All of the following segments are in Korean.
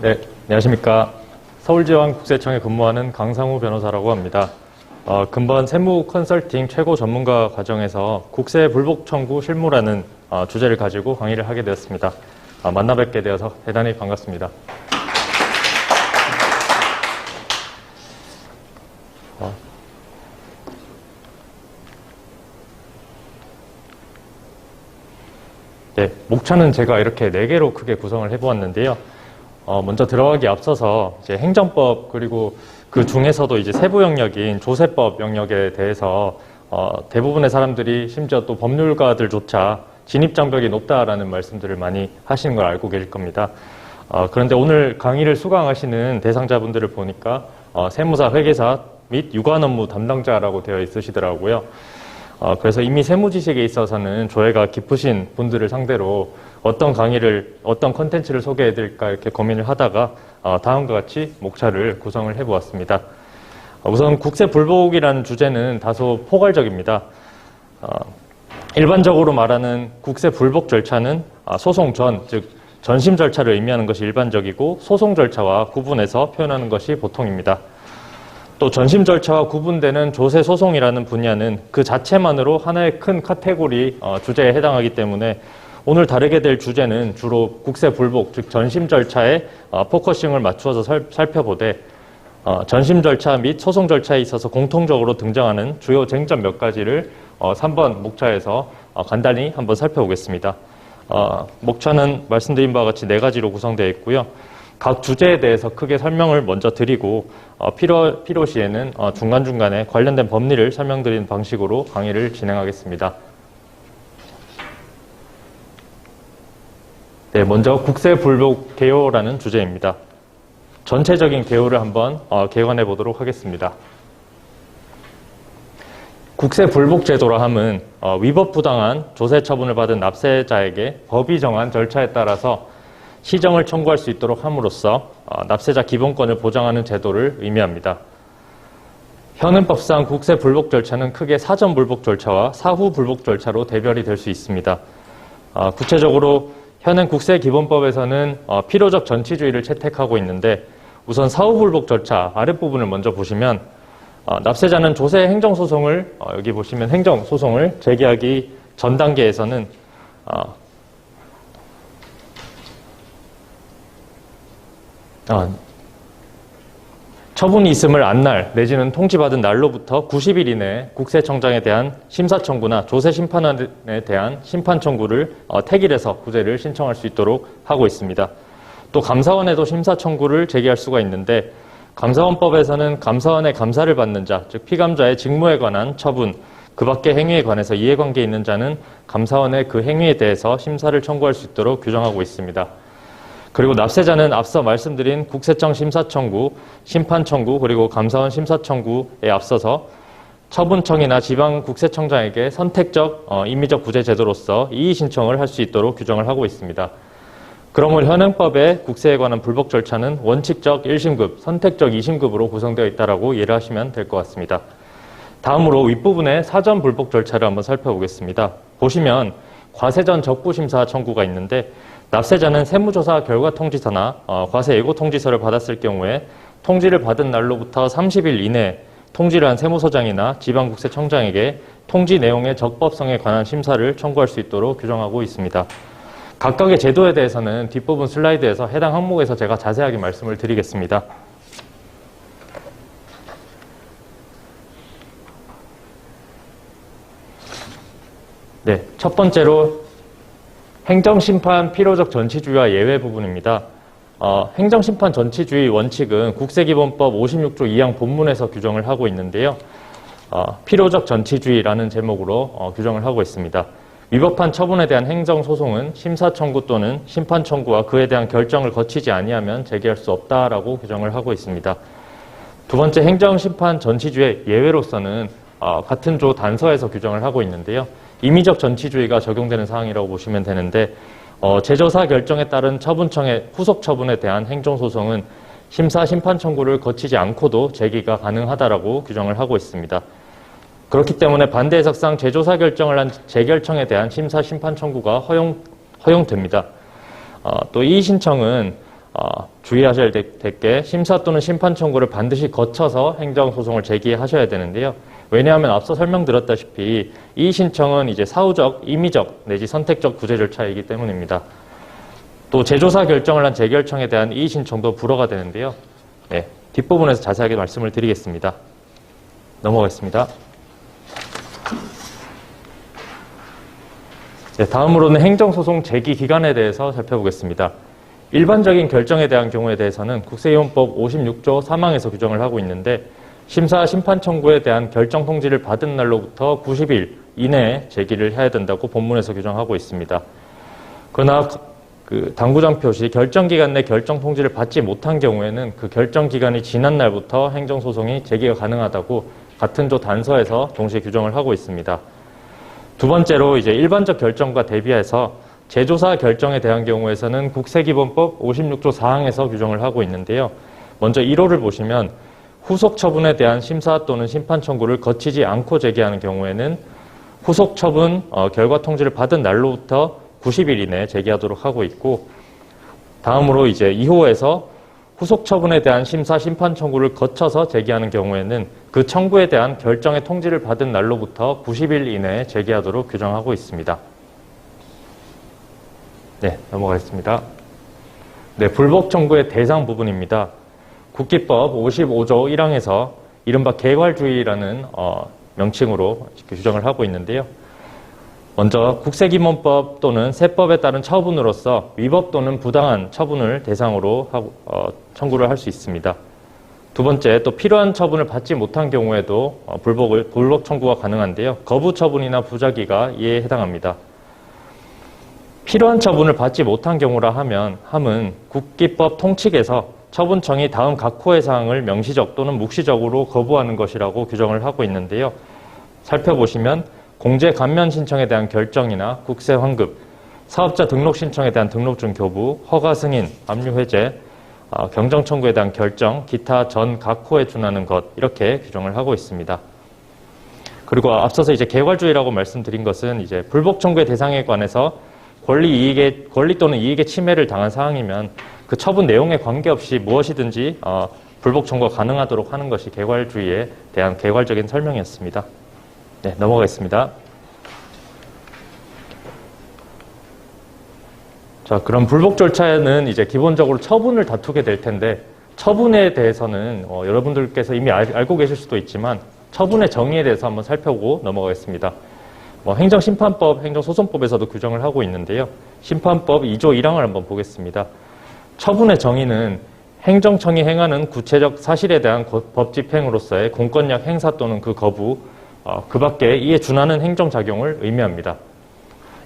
네, 안녕하십니까. 서울지방국세청에 근무하는 강상우 변호사라고 합니다. 근본 세무 컨설팅 최고 전문가 과정에서 국세 불복 청구 실무라는 주제를 가지고 강의를 하게 되었습니다. 만나 뵙게 되어서 대단히 반갑습니다. 네, 목차는 제가 이렇게 4개로 크게 구성을 해보았는데요. 먼저 들어가기 앞서서 이제 행정법 그리고 그 중에서도 이제 세부 영역인 조세법 영역에 대해서 대부분의 사람들이 심지어 또 법률가들조차 진입장벽이 높다라는 말씀들을 많이 하시는 걸 알고 계실 겁니다. 그런데 오늘 강의를 수강하시는 대상자분들을 보니까 세무사, 회계사 및 유관 업무 담당자라고 되어 있으시더라고요. 그래서 이미 세무 지식에 있어서는 조예가 깊으신 분들을 상대로 어떤 강의를, 어떤 컨텐츠를 소개해드릴까 이렇게 고민을 하다가 다음과 같이 목차를 구성을 해보았습니다. 우선 국세 불복이라는 주제는 다소 포괄적입니다. 일반적으로 말하는 국세 불복 절차는 소송 전, 즉 전심 절차를 의미하는 것이 일반적이고 소송 절차와 구분해서 표현하는 것이 보통입니다. 또 전심 절차와 구분되는 조세 소송이라는 분야는 그 자체만으로 하나의 큰 카테고리 주제에 해당하기 때문에 오늘 다루게 될 주제는 주로 국세 불복, 즉 전심 절차에 포커싱을 맞추어서 살펴보되 전심 절차 및 소송 절차에 있어서 공통적으로 등장하는 주요 쟁점 몇 가지를 3번 목차에서 간단히 한번 살펴보겠습니다. 목차는 말씀드린 바와 같이 4가지로 구성되어 있고요. 각 주제에 대해서 크게 설명을 먼저 드리고 필요시에는 중간중간에 관련된 법리를 설명드리는 방식으로 강의를 진행하겠습니다. 네, 먼저 국세 불복 개요라는 주제입니다. 전체적인 개요를 한번 개관해 보도록 하겠습니다. 국세 불복 제도라 함은 위법 부당한 조세 처분을 받은 납세자에게 법이 정한 절차에 따라서 시정을 청구할 수 있도록 함으로써 납세자 기본권을 보장하는 제도를 의미합니다. 현행법상 국세 불복 절차는 크게 사전 불복 절차와 사후 불복 절차로 대별이 될 수 있습니다. 구체적으로 현행 국세기본법에서는 필요적 전치주의를 채택하고 있는데 우선 사후 불복 절차 아랫부분을 먼저 보시면 납세자는 조세 행정소송을 여기 보시면 행정소송을 제기하기 전 단계에서는 처분이 있음을 안날 내지는 통지받은 날로부터 90일 이내에 국세청장에 대한 심사청구나 조세심판원에 대한 심판청구를 택일해서 구제를 신청할 수 있도록 하고 있습니다. 또 감사원에도 심사청구를 제기할 수가 있는데 감사원법에서는 감사원의 감사를 받는 자, 즉 피감자의 직무에 관한 처분, 그 밖의 행위에 관해서 이해관계 있는 자는 감사원의 그 행위에 대해서 심사를 청구할 수 있도록 규정하고 있습니다. 그리고 납세자는 앞서 말씀드린 국세청 심사청구, 심판청구, 그리고 감사원 심사청구에 앞서서 처분청이나 지방국세청장에게 선택적, 임의적 구제 제도로서 이의 신청을 할 수 있도록 규정을 하고 있습니다. 그러므로 현행법의 국세에 관한 불복 절차는 원칙적 1심급, 선택적 2심급으로 구성되어 있다고 이해를 하시면 될 것 같습니다. 다음으로 윗부분의 사전 불복 절차를 한번 살펴보겠습니다. 보시면 과세전 적부심사 청구가 있는데 납세자는 세무조사 결과통지서나 과세예고통지서를 받았을 경우에 통지를 받은 날로부터 30일 이내에 통지를 한 세무서장이나 지방국세청장에게 통지 내용의 적법성에 관한 심사를 청구할 수 있도록 규정하고 있습니다. 각각의 제도에 대해서는 뒷부분 슬라이드에서 해당 항목에서 제가 자세하게 말씀을 드리겠습니다. 네, 첫 번째로 행정심판 필요적 전치주의와 예외 부분입니다. 행정심판 전치주의 원칙은 국세기본법 56조 2항 본문에서 규정을 하고 있는데요. 필요적 전치주의라는 제목으로 규정을 하고 있습니다. 위법한 처분에 대한 행정소송은 심사청구 또는 심판청구와 그에 대한 결정을 거치지 아니하면 제기할 수 없다라고 규정을 하고 있습니다. 두 번째 행정심판 전치주의 예외로서는 같은 조 단서에서 규정을 하고 있는데요. 임의적 전치주의가 적용되는 사항이라고 보시면 되는데 제조사 결정에 따른 처분청의 후속 처분에 대한 행정소송은 심사 심판 청구를 거치지 않고도 제기가 가능하다라고 규정을 하고 있습니다. 그렇기 때문에 반대 해석상 제조사 결정을 한 재결청에 대한 심사 심판 청구가 허용됩니다. 또 이의 신청은 주의하셔야 될 게 심사 또는 심판 청구를 반드시 거쳐서 행정소송을 제기하셔야 되는데요. 왜냐하면 앞서 설명드렸다시피 이의 신청은 이제 사후적, 임의적 내지 선택적 구제 절차이기 때문입니다. 또 재조사 결정을 한 재결청에 대한 이의 신청도 불허가 되는데요. 네, 뒷부분에서 자세하게 말씀을 드리겠습니다. 넘어가겠습니다. 네, 다음으로는 행정소송 제기 기간에 대해서 살펴보겠습니다. 일반적인 결정에 대한 경우에 대해서는 국세이원법 56조 3항에서 규정을 하고 있는데 심사 심판 청구에 대한 결정 통지를 받은 날로부터 90일 이내에 제기를 해야 된다고 본문에서 규정하고 있습니다. 그러나 당구장 표시 결정 기간 내 결정 통지를 받지 못한 경우에는 그 결정 기간이 지난 날부터 행정소송이 제기가 가능하다고 같은 조 단서에서 동시에 규정을 하고 있습니다. 두 번째로 이제 일반적 결정과 대비해서 재조사 결정에 대한 경우에서는 국세기본법 56조 4항에서 규정을 하고 있는데요. 먼저 1호를 보시면 후속 처분에 대한 심사 또는 심판 청구를 거치지 않고 제기하는 경우에는 후속 처분 결과 통지를 받은 날로부터 90일 이내에 제기하도록 하고 있고, 다음으로 이제 2호에서 후속 처분에 대한 심사 심판 청구를 거쳐서 제기하는 경우에는 그 청구에 대한 결정의 통지를 받은 날로부터 90일 이내에 제기하도록 규정하고 있습니다. 네, 넘어가겠습니다. 네, 불복 청구의 대상 부분입니다. 국기법 55조 1항에서 이른바 개괄주의라는 명칭으로 규정을 하고 있는데요. 먼저 국세기본법 또는 세법에 따른 처분으로서 위법 또는 부당한 처분을 대상으로 청구를 할 수 있습니다. 두 번째, 또 필요한 처분을 받지 못한 경우에도 불복 청구가 가능한데요. 거부 처분이나 부작위가 이에 해당합니다. 필요한 처분을 받지 못한 경우라 함은 국기법 통칙에서 처분청이 다음 각 호의 사항을 명시적 또는 묵시적으로 거부하는 것이라고 규정을 하고 있는데요. 살펴보시면 공제 감면 신청에 대한 결정이나 국세 환급, 사업자 등록 신청에 대한 등록증 교부, 허가 승인, 압류 해제, 경정 청구에 대한 결정, 기타 전 각 호에 준하는 것, 이렇게 규정을 하고 있습니다. 그리고 앞서서 이제 개괄주의라고 말씀드린 것은 이제 불복 청구의 대상에 관해서 권리 또는 이익의 침해를 당한 사항이면 그 처분 내용에 관계없이 무엇이든지 불복 청구가 가능하도록 하는 것이 개괄주의에 대한 개괄적인 설명이었습니다. 네, 넘어가겠습니다. 자, 그럼 불복 절차에는 이제 기본적으로 처분을 다투게 될 텐데, 처분에 대해서는 여러분들께서 이미 알고 계실 수도 있지만 처분의 정의에 대해서 한번 살펴보고 넘어가겠습니다. 행정심판법, 행정소송법에서도 규정을 하고 있는데요. 심판법 2조 1항을 한번 보겠습니다. 처분의 정의는 행정청이 행하는 구체적 사실에 대한 법 집행으로서의 공권력 행사 또는 그 거부, 그 밖에 이에 준하는 행정작용을 의미합니다.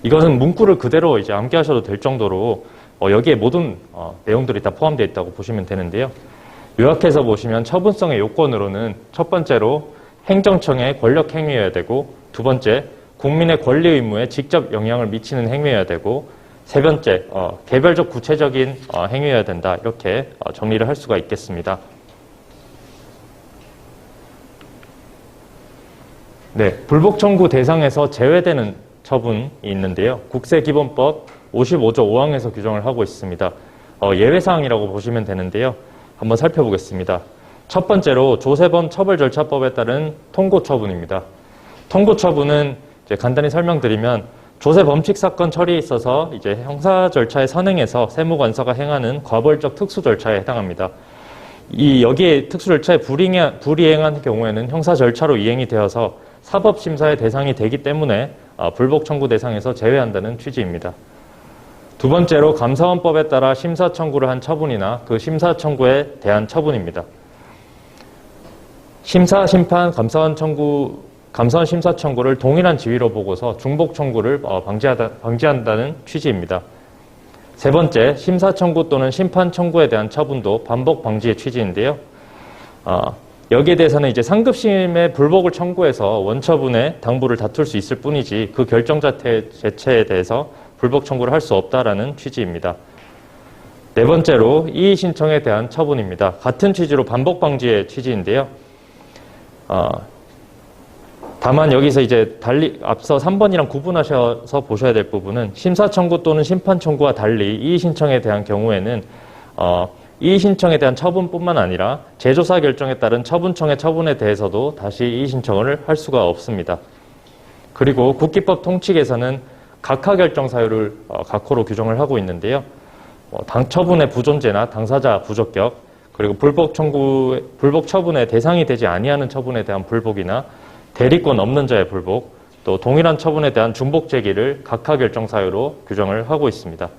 이것은 문구를 그대로 이제 암기하셔도 될 정도로 여기에 모든 내용들이 다 포함되어 있다고 보시면 되는데요. 요약해서 보시면 처분성의 요건으로는 첫 번째로 행정청의 권력 행위여야 되고, 두 번째 국민의 권리 의무에 직접 영향을 미치는 행위여야 되고, 세 번째 개별적 구체적인 행위여야 된다. 이렇게 정리를 할 수가 있겠습니다. 네, 불복 청구 대상에서 제외되는 처분이 있는데요. 국세기본법 55조 5항에서 규정을 하고 있습니다. 예외사항이라고 보시면 되는데요. 한번 살펴보겠습니다. 첫 번째로 조세범 처벌절차법에 따른 통고처분입니다. 통고처분은 이제 간단히 설명드리면 조세범칙 사건 처리에 있어서 이제 형사 절차의 선행에서 세무관서가 행하는 과벌적 특수 절차에 해당합니다. 여기에 특수 절차에 불이행한 경우에는 형사 절차로 이행이 되어서 사법심사의 대상이 되기 때문에 불복 청구 대상에서 제외한다는 취지입니다. 두 번째로 감사원법에 따라 심사 청구를 한 처분이나 그 심사 청구에 대한 처분입니다. 심사, 심판, 감사원 심사 청구를 동일한 지위로 보고서 중복 청구를 방지한다는 취지입니다. 세 번째, 심사 청구 또는 심판 청구에 대한 처분도 반복 방지의 취지인데요. 여기에 대해서는 이제 상급심의 불복을 청구해서 원처분의 당부를 다툴 수 있을 뿐이지 그 결정 자체에 대해서 불복 청구를 할 수 없다라는 취지입니다. 네 번째로 이의 신청에 대한 처분입니다. 같은 취지로 반복 방지의 취지인데요. 다만 여기서 이제 달리 앞서 3번이랑 구분하셔서 보셔야 될 부분은 심사 청구 또는 심판 청구와 달리 이의 신청에 대한 경우에는 이의 신청에 대한 처분뿐만 아니라 재조사 결정에 따른 처분청의 처분에 대해서도 다시 이의 신청을 할 수가 없습니다. 그리고 국기법 통칙에서는 각하 결정 사유를 각호로 규정을 하고 있는데요. 당 처분의 부존재나 당사자 부적격, 그리고 불복 처분의 대상이 되지 아니하는 처분에 대한 불복이나 대리권 없는 자의 불복, 또 동일한 처분에 대한 중복 제기를 각하 결정 사유로 규정을 하고 있습니다.